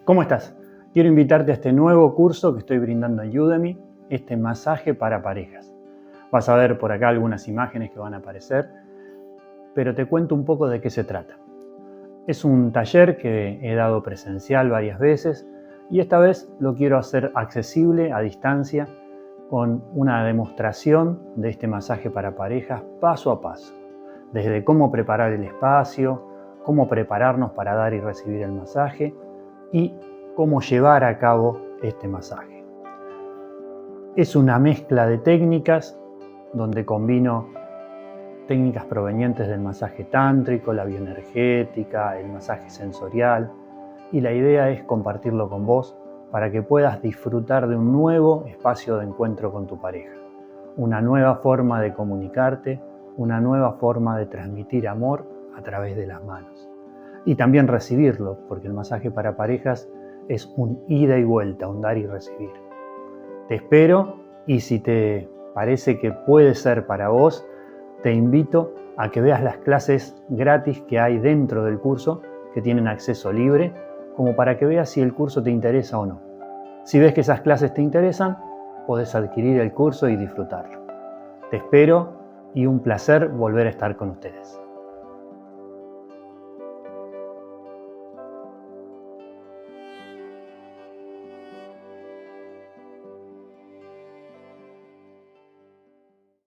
¿Cómo estás? Quiero invitarte a este nuevo curso que estoy brindando en Udemy, este masaje para parejas. Vas a ver por acá algunas imágenes que van a aparecer, pero te cuento un poco de qué se trata. Es un taller que he dado presencial varias veces y esta vez lo quiero hacer accesible a distancia con una demostración de este masaje para parejas paso a paso. Desde cómo preparar el espacio, cómo prepararnos para dar y recibir el masaje y cómo llevar a cabo este masaje. Es una mezcla de técnicas donde combino técnicas provenientes del masaje tántrico, la bioenergética, el masaje sensorial, y la idea es compartirlo con vos para que puedas disfrutar de un nuevo espacio de encuentro con tu pareja, una nueva forma de comunicarte, una nueva forma de transmitir amor a través de las manos. Y también recibirlo, porque el masaje para parejas es un ida y vuelta, un dar y recibir. Te espero y si te parece que puede ser para vos, te invito a que veas las clases gratis que hay dentro del curso, que tienen acceso libre, como para que veas si el curso te interesa o no. Si ves que esas clases te interesan, podés adquirir el curso y disfrutarlo. Te espero y un placer volver a estar con ustedes.